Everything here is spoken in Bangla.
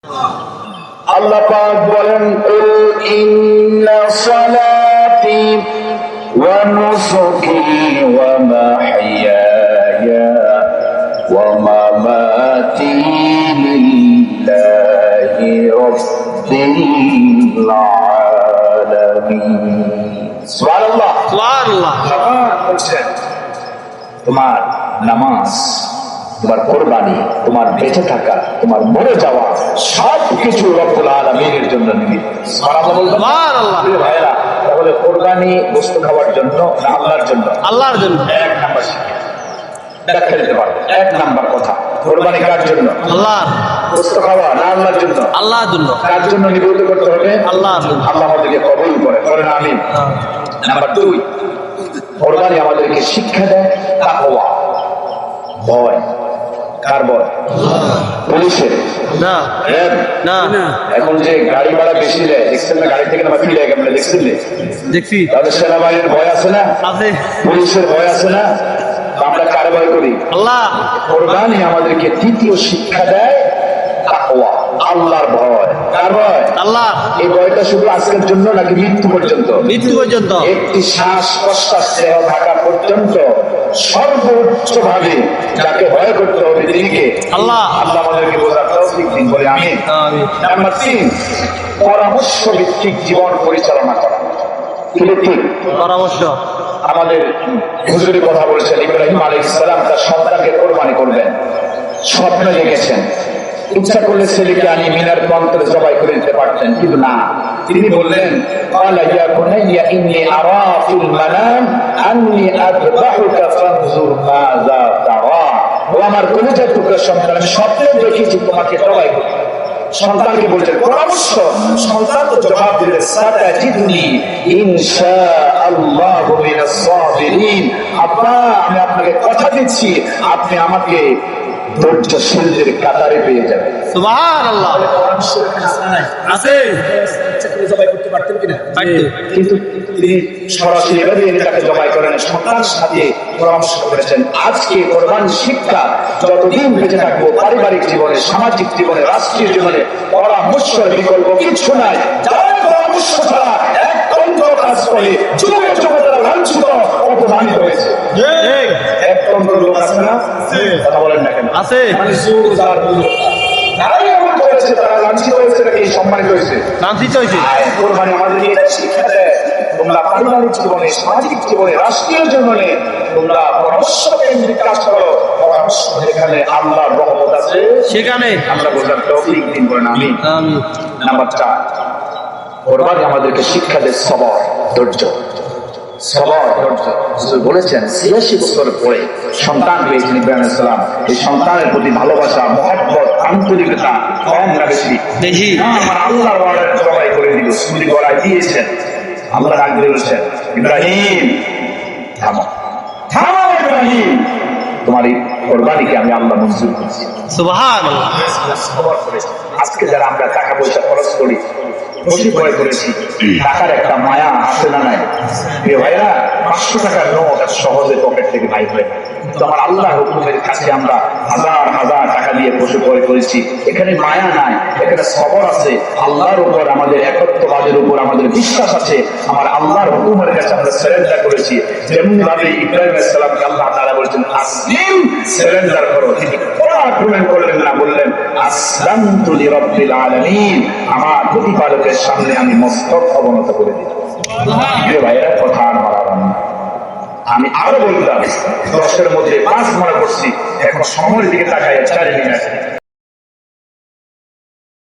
আল্লাহ পাক বলেন, কুল ইন্না সালাতি ওয়া নুসুকি ওয়া মাহইয়ায়া ওয়া মামাতি লিল্লাহি রাব্বিল আলামিন। সুবহানাল্লাহ, সুবহানাল্লাহ। বলছেন তোমার নামাজ, তোমার কোরবানি, তোমার বেঁচে থাকা, তোমার মরে যাওয়া সবকিছু রব্বুল আলামিনের জন্য নিমিত্ত। সুবহানাল্লাহ বলবেন। সুবহানাল্লাহ। ভাইরা, তাহলে কোরবানি গোশত খাওয়ার জন্য না আল্লাহর জন্য? আল্লাহর জন্য। এক নাম্বার ব্যাখ্যা দিতে পারবো। এক নাম্বার কথা, কোরবানি কার জন্য? আল্লাহ। গোশত খাওয়া না আল্লাহর জন্য? আল্লাহর জন্য। কার জন্য নিবেদিত করতে হবে? আল্লাহর জন্য। আল্লাহ আমাদেরকে কবুল করে, করেন আমিন। নাম্বার 2, কোরবানি আমাদেরকে শিক্ষা দেয় তাকওয়া, ভয়। কার ভয়? পুলিশের না না না, এখন যে গাড়ি ভাড়া বেশি দেয়, দেখছেন না? গাড়ি থেকে নামা ফিরে গেলে দেখছেন, দেখছি। তাহলে সেনাবাহিনীর ভয় আছে না? আছে। পুলিশের ভয় আছে না? আমরা কার ভয় করি? আল্লাহ। কোরবানি আমাদেরকে দ্বিতীয় শিক্ষা দেয় তাকওয়া, আল্লাহর ভয়। কার ভয়? আল্লাহ। এই ভয়টা শুধু আজকের জন্য নাকি মৃত্যু পর্যন্ত? মৃত্যু পর্যন্ত। একটি শ্বাস প্রশ্বাস দেহ থাকা পর্যন্ত সর্বোচ্চ ভাবে যাকে ভয় করতে হবে তিনি কে? আল্লাহ। আল্লাহ আমাদেরকে বোঝার তৌফিক দিন, বলে আমিন। নাম্বার 3, পরামর্শ ভিত্তিক জীবন পরিচালনা করা। কি ঠিক? পরামর্শ। আমাদের হুজুরি কথা বলছেন, ইব্রাহিম আলাইহিস সালাম তার সন্তানকে কোরবানি করবেন, স্বপ্নে দেখেছেন। ইচ্ছা করলে ছেলেকে আনি মিনার প্রান্তরে জবাই করে দিতে পারতেন, কিন্তু না, তিনি বললেন ক্বালা ইয়া বুনাইয়া ইন্নী আরা ফিল মানাম আন্নী আযবাহুকা ফানজুর মাযা তারা। ও আমার কলিজার টুকরা সন্তান, আমি স্বপ্নে দেখেছি তোমাকে জবাই করতে। সন্তানকে বলছেন পরামর্শ। সন্তান তো জবাব দিলেন সাতাজিদুনি ইনশাআল্লাহু মিনাস সাবিরিন। আব্বা, আমি আপনাকে কথা দিচ্ছি, আপনি আমাকে ধৈর্যশীলদের কাতারে পেয়ে যাবেন। সুবহানাল্লাহ। আছে। জবাই করতে পারতেন কিনা? পারতেন। কিন্তু তিনি সরাসরি এভাবে তাকে জবাই করেন, সন্তানের সাথে পরামর্শ করেছেন। আজকে কোরবান শিক্ষা যতদিন বেঁচে থাকবো, পারিবারিক জীবনে, সামাজিক জীবনে, রাষ্ট্রীয় জীবনে পরামর্শের বিকল্প কিছু নাই। যারা পরামর্শ ছাড়া একতন্ত্র কাজ করে যুগে যুগে তারা লাঞ্ছিত, অপমানিত হয়েছে। একতন্ত্র লোক আছে না? কথা বলেন না কেন? আছে। মানে সুর যার তারাই এমন করেছে, তারা লাঞ্ছিত হয়েছে নাকি সম্মানিত হয়েছে? লাঞ্ছিত হয়েছে। কোরবানি আমাদেরকে এটা শিক্ষা দেয়, তোমরা পারিবারিক জীবনে, সামাজিক জীবনে, রাষ্ট্রীয় জীবনে তোমরা পরামর্শ কেন্দ্রিক কাজ করো। পরামর্শ যেখানে আল্লাহর রহমত আছে সেখানে আমরা বোঝার তৌফিক দিন, করেন আমিন। নাম্বার 4, কোরবানি আমাদেরকে শিক্ষা দেয় সবর, ধৈর্য। সবর, ধৈর্য। হুজুর বলেছেন ৮৬ বছর পরে সন্তান পেয়েছেন ইব্রাহিম আলাইহিস সালাম। এই সন্তানের প্রতি ভালোবাসা, মহব্বত, আন্তরিকতা কম না বেশি? বেশি। আমার আল্লাহর ওয়ার্ডার জবাই করে দিল, সুরি গড়াই দিয়েছেন। আল্লাহ ডাক দিয়ে বলছেন, ইব্রাহিম থামো, থামো ইব্রাহিম, তোমার এই কোরবানিকে আমি আল্লাহ মঞ্জুর করছি। সুবহানাল্লাহ। সবর করেছে। আজকে যারা আমরা টাকা পয়সা খরচ করি, বেশি ভয় করেছি, টাকার একটা মায়া আছে না নাই? প্রিয় ভাইরা, 500 টাকার নোট সহজে পকেট থেকে বাইর হয়, কিন্তু আমার আল্লাহর হুকুমের কাছে আমরা হাজার হাজার টাকা দিয়ে পশু ক্রয় করেছি। এখানে মায়া নাই, এখানে সবর আছে। আল্লাহর উপর আমাদের একত্ববাদের উপর আমাদের বিশ্বাস আছে। আমার আল্লাহর হুকুমের কাছে আমরা সারেন্ডার করেছি। যেমন ভাবে ইব্রাহিম আলাইহিস সালামকে আল্লাহ তাআলা বলেছেন আসলিম, সারেন্ডার করো। তিনি কোনো আক্রমণ করলেন না, বললেন আসলামতু লিরাব্বিল আলামিন, আমার প্রতিপালকের সামনে আমি মস্তক অবনত করে দিলাম। প্রিয় ভাইয়েরা, কথা আর বাড়ালাম না, আমি আরো বলতাম 10-এর মধ্যে 5 মনে করছি। এখন সময়ের দিকে তাকাই 4 মিনিট।